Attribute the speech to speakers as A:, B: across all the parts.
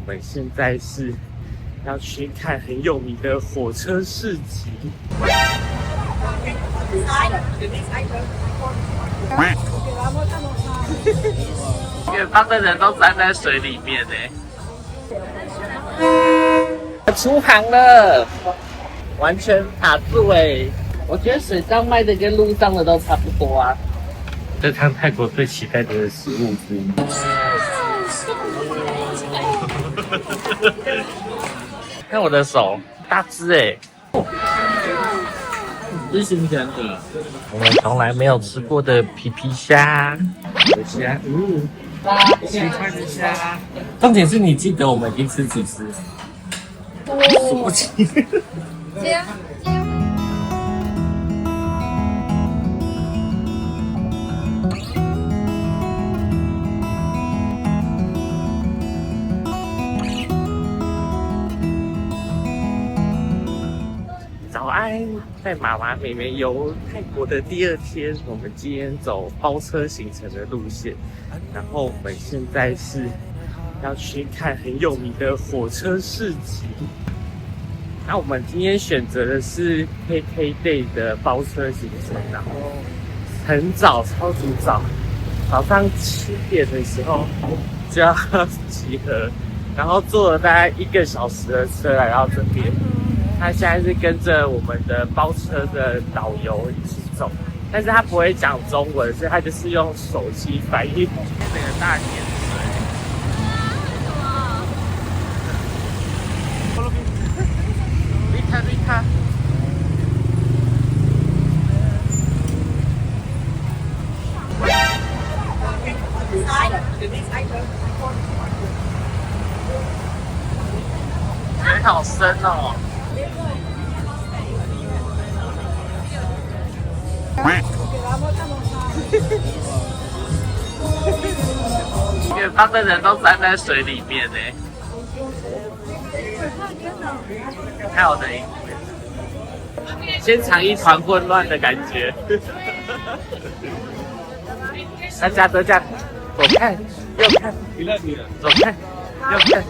A: 们现在是要去看很有名的火车市集。远方的人都站在水里面呢。出航了，完全卡住哎！我觉得水上卖的跟路上的都差不多啊。这趟泰国最期待的食物之一。看我的手，大只哎！是新鲜的，我们从来没有吃过的皮皮虾，有虾，喜欢的虾。重点是你记得我们已经吃几次？数不清。早安，在妈妈妹妹游泰国的第二天，我们今天走包车行程的路线，然后我们现在是要去看很有名的火车市集。那我们今天选择的是 KKday 的包车行程，然后很早，超级早，早上7点的时候就要集合，然后坐了大概1个小时的车来到这边。他现在是跟着我们的包车的导游一起走，但是他不会讲中文，所以他就是用手机翻译。那个大盐水，丽卡，水好深哦。远方的人都站在水里面呢。看我的影片，现场一团混乱的感觉。大家都这样，左看右看，左看右看。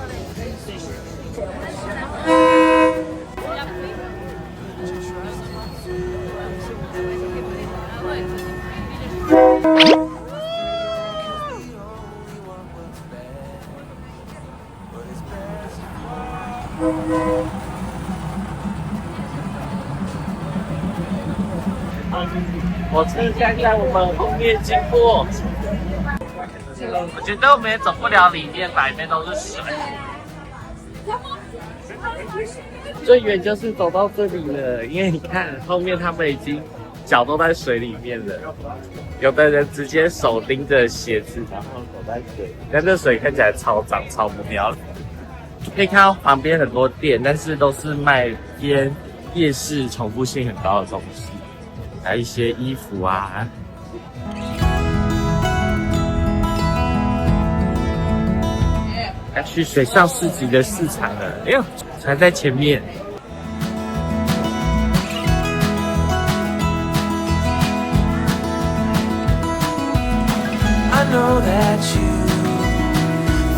A: 火车将在我们后面经过，我觉得我们也走不了里面，里面都是水。最远就是走到这里了，因为你看后面他们已经脚都在水里面了，有的人直接手拎着鞋子，然后走在水里，但这水看起来超脏超不妙的。可以看到旁边很多店，但是都是卖偏夜市重复性很高的东西，还有一些衣服啊。要去水上市集的市场了，哎呦，船在前面。
B: I know that you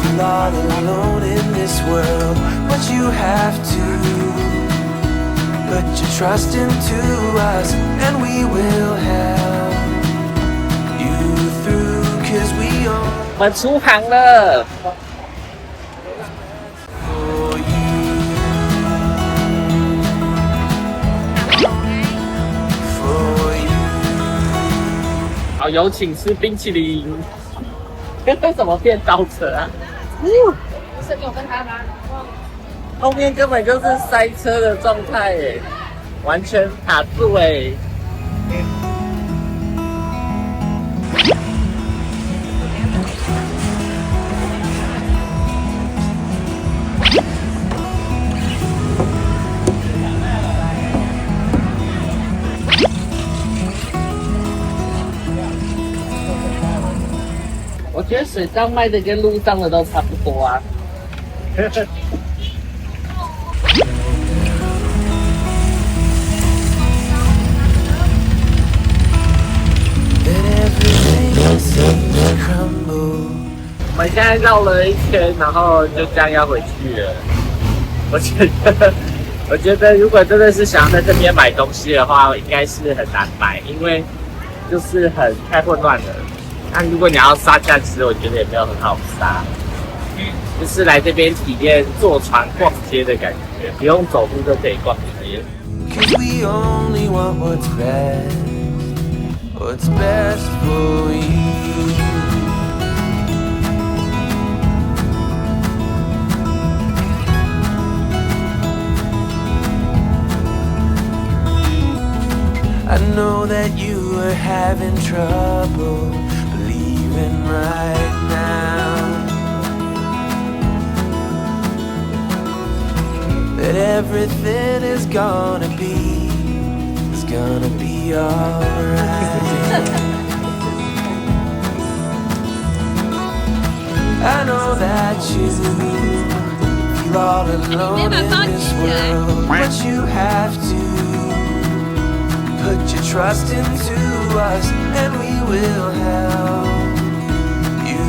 B: feel all alone in this world, but you have to put your trust into us, and we will help you through, 'cause we all
A: 我们出航了。
B: for you, for you.
A: 好，有请吃冰淇淋。为什么变倒车啊？
C: 是给我跟他吗？
A: 后面根本就是塞车的状态耶，完全卡住哎。我觉得水上卖的跟路上的都差不多啊。我们现在绕了一圈，然后就这样要回去了。我觉得如果真的是想要在这边买东西的话，应该是很难买，因为就是太混乱了。那如果你要杀价，其实我觉得也没有很好杀，就是来这边体验坐船逛街的感觉，不用走路就可以逛街。
B: 'Cause we only want what's best for you. I know that you are having trouble believing right now that everything is gonna be alright. I know that you feel all alone in this world, but you have to put your trust into us, and we will help you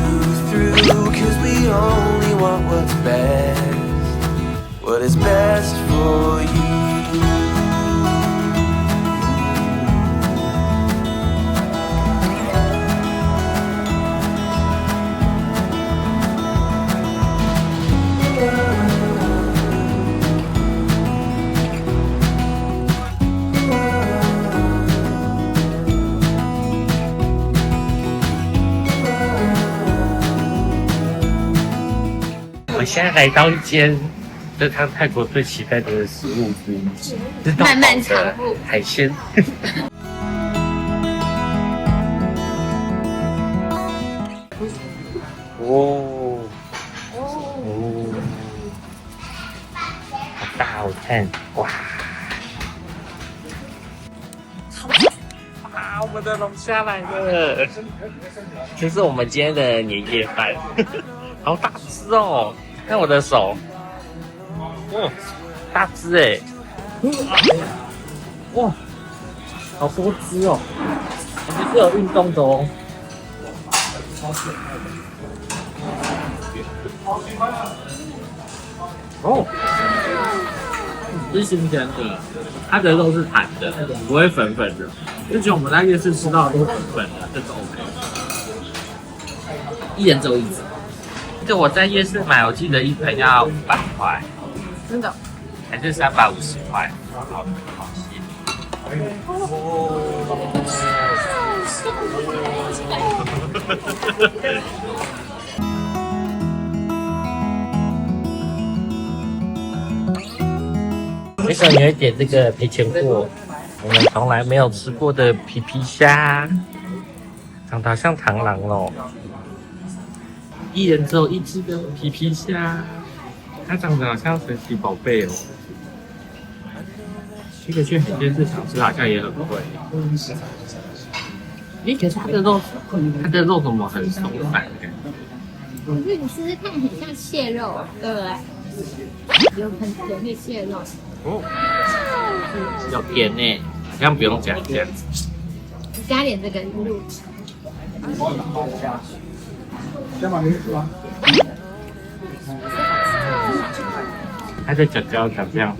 B: through. 'Cause we only want what is best for you.
A: 我现在来到一间这趟泰国最期待的食物之一，是
C: 漫漫长路
A: 海鲜。哦哦，好大好看，哇！哇，我们的龙虾来了，这是我们今天的年夜饭，好大只哦！看我的手，哇，大只哎，哇，好多只哦，我们是有运动的哦。哦，是新鲜的，它的肉是弹的，不会粉粉的。之前我们在夜市吃到的都是粉粉的，这个 OK。一人只有一只。这个我在夜市买，我记得一盆要500块，
C: 真的。
A: 还是350块。好，好谢。为什么你会点这个赔钱货？我们从来没有吃过的皮皮虾，长得像螳螂哦。一人只有一只的皮皮虾，它长得好像神奇宝贝哦。这个去海鲜市场吃好像也很贵。可是它的肉怎么很松散的感觉？
C: 可是你试试看，很像蟹肉，对不对？有那蟹肉。
A: 哦，有甜呢，好像不用加这样子。
C: 加点这个入。
A: 它的脚脚长这样。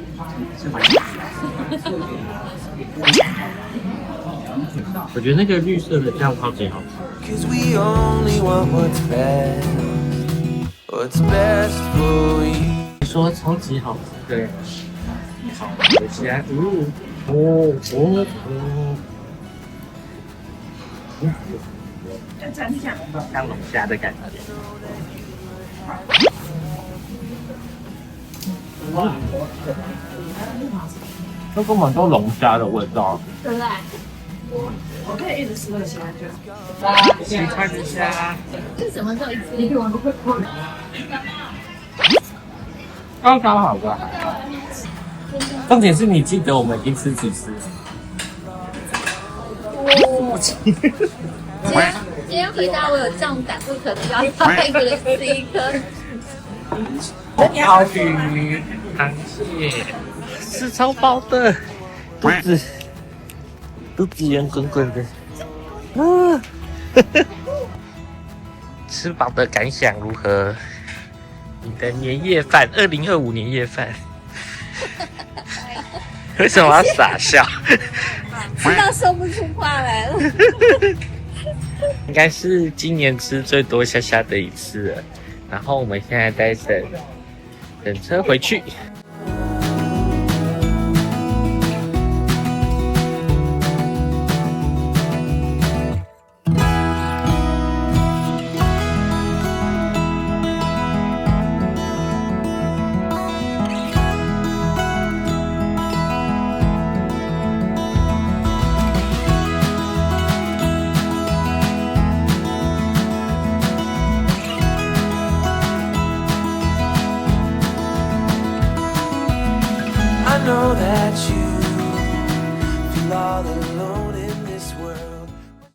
A: 我觉得那个绿色的酱超级好吃。
B: 'Cause we only want what's best for you.
A: 你说超级好吃的，好的虾，像龙虾的感觉。这根本都龙虾的味道，
C: 对不对？
D: 我可以一直吃这个虾就。
A: 西餐的虾，
C: 是什么时候一只？
A: 刚刚好吧。重点是你记得我们已经吃几次？
C: 今天回答我有这样胆不可能要一个人吃一颗。
A: 鲍鱼、螃蟹，是超饱的，肚子圆滚滚的，啊，吃饱的感想如何？你的年夜饭，2025年夜饭，为什么要傻笑？
C: 吃到说不出话来了。
A: 应该是今年吃最多虾虾的一次了。然后我们现在在等车回去。
B: I know that you